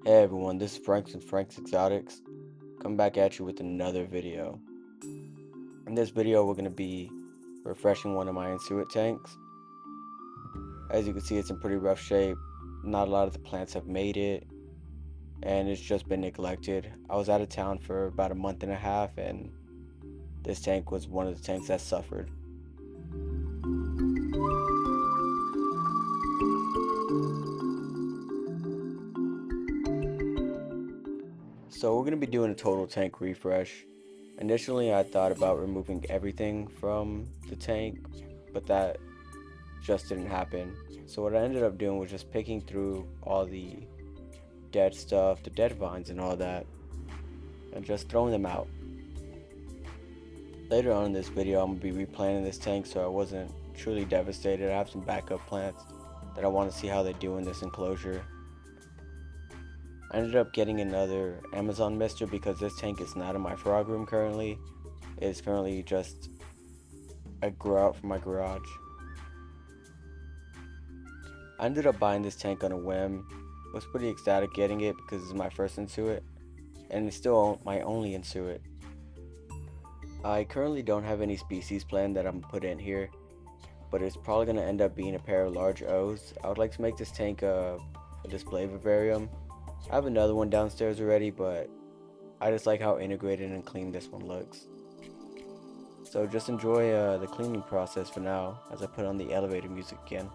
Hey everyone, this is Franks and Frank's Exotics, coming back at you with another video. In this video, we're going to be refreshing one of my InSitu tanks. As you can see, it's in pretty rough shape. Not a lot of the plants have made it, and it's just been neglected. I was out of town for about a month and a half, and this tank was one of the tanks that suffered. So we're going to be doing a total tank refresh. Initially, I thought about removing everything from the tank, but that just didn't happen. So what I ended up doing was just picking through all the dead stuff, the dead vines and all that, and just throwing them out. Later on in this video, I'm going to be replanting this tank so I wasn't truly devastated. I have some backup plants that I want to see how they do in this enclosure. I ended up getting another Amazon mister because this tank is not in my frog room currently. It is currently just a grow out from my garage. I ended up buying this tank on a whim. I was pretty ecstatic getting it because it's my first InSitu, and it's still my only InSitu. I currently don't have any species planned that I'm put in here, but it's probably going to end up being a pair of large O's. I would like to make this tank a display vivarium. I have another one downstairs already, but I just like how integrated and clean this one looks. So just enjoy the cleaning process for now as I put on the elevator music again.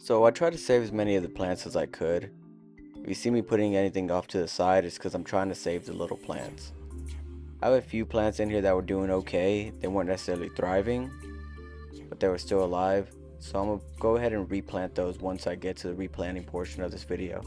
So I try to save as many of the plants as I could. If you see me putting anything off to the side, it's because I'm trying to save the little plants. I have a few plants in here that were doing okay. They weren't necessarily thriving, but they were still alive. So I'm going to go ahead and replant those once I get to the replanting portion of this video.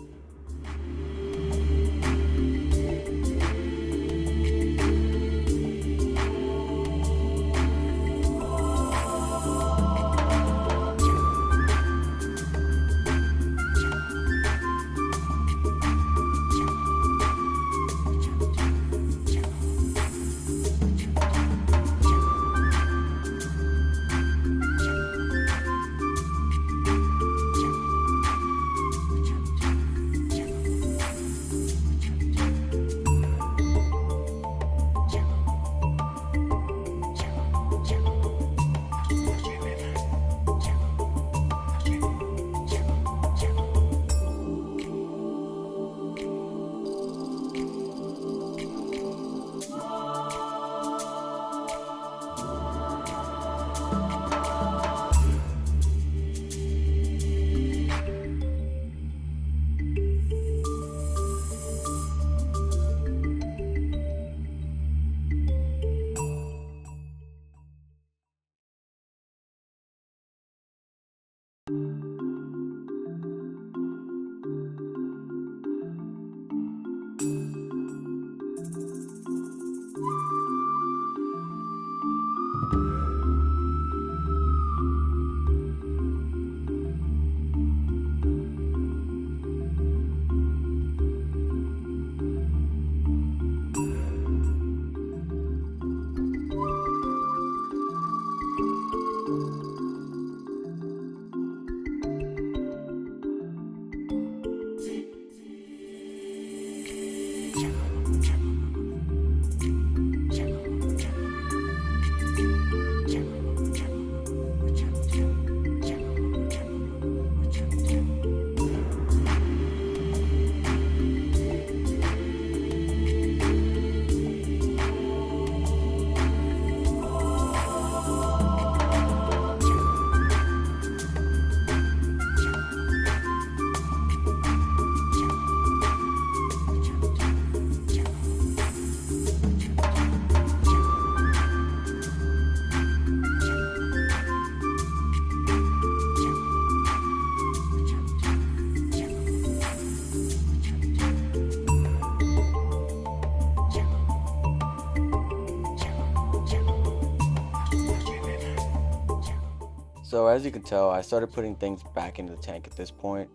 So as you can tell, I started putting things back into the tank at this point.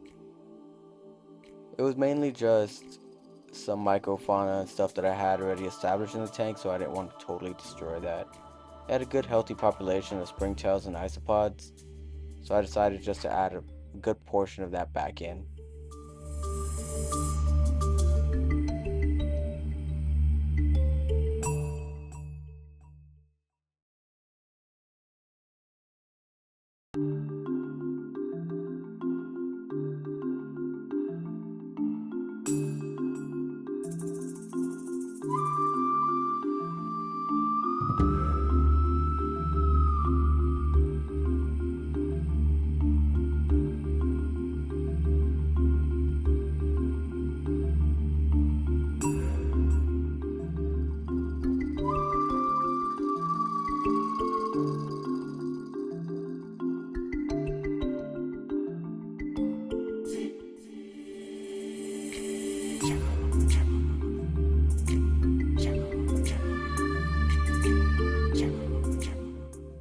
It was mainly just some microfauna and stuff that I had already established in the tank, so I didn't want to totally destroy that. I had a good healthy population of springtails and isopods, so I decided just to add a good portion of that back in.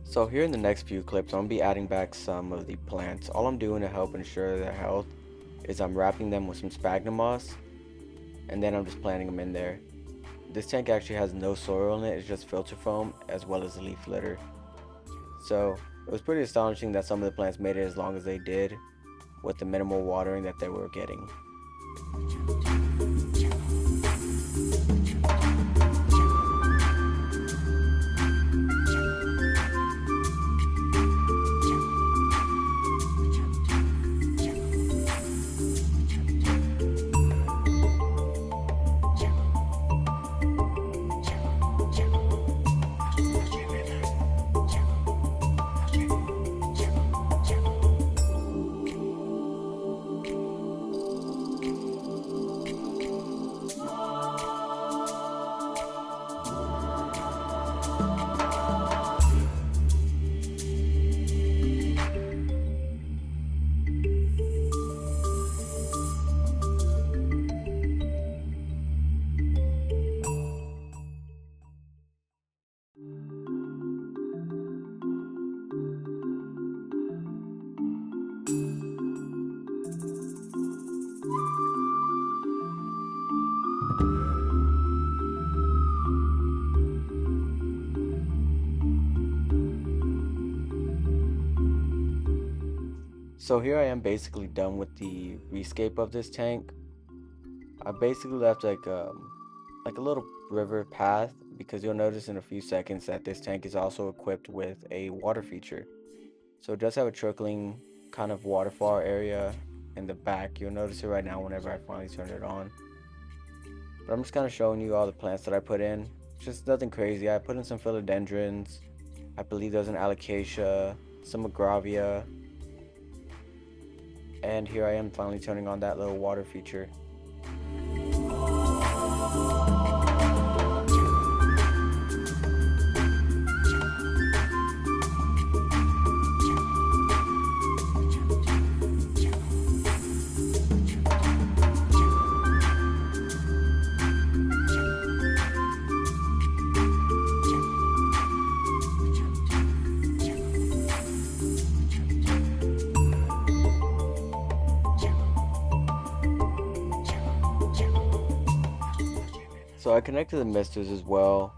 So here in the next few clips, I'm going to be adding back some of the plants. All I'm doing to help ensure their health is I'm wrapping them with some sphagnum moss, and then I'm just planting them in there. This tank actually has no soil in it, it's just filter foam as well as leaf litter. So it was pretty astonishing that some of the plants made it as long as they did with the minimal watering that they were getting. So here I am basically done with the rescape of this tank. I basically left like a little river path because you'll notice in a few seconds that this tank is also equipped with a water feature. So it does have a trickling kind of waterfall area in the back. You'll notice it right now whenever I finally turn it on. But I'm just kind of showing you all the plants that I put in. Just nothing crazy. I put in some philodendrons. I believe there's an alocasia, some agravia, and here I am finally turning on that little water feature. So I connected the misters as well.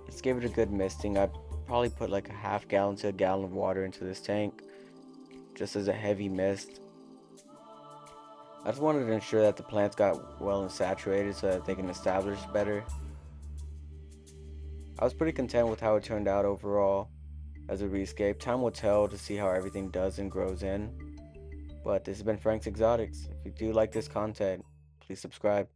Just gave it a good misting. I probably put like a half gallon to a gallon of water into this tank just as a heavy mist. I just wanted to ensure that the plants got well and saturated so that they can establish better. I was pretty content with how it turned out overall as a rescape. Time will tell to see how everything does and grows in. But this has been Frank's Exotics. If you do like this content, please subscribe.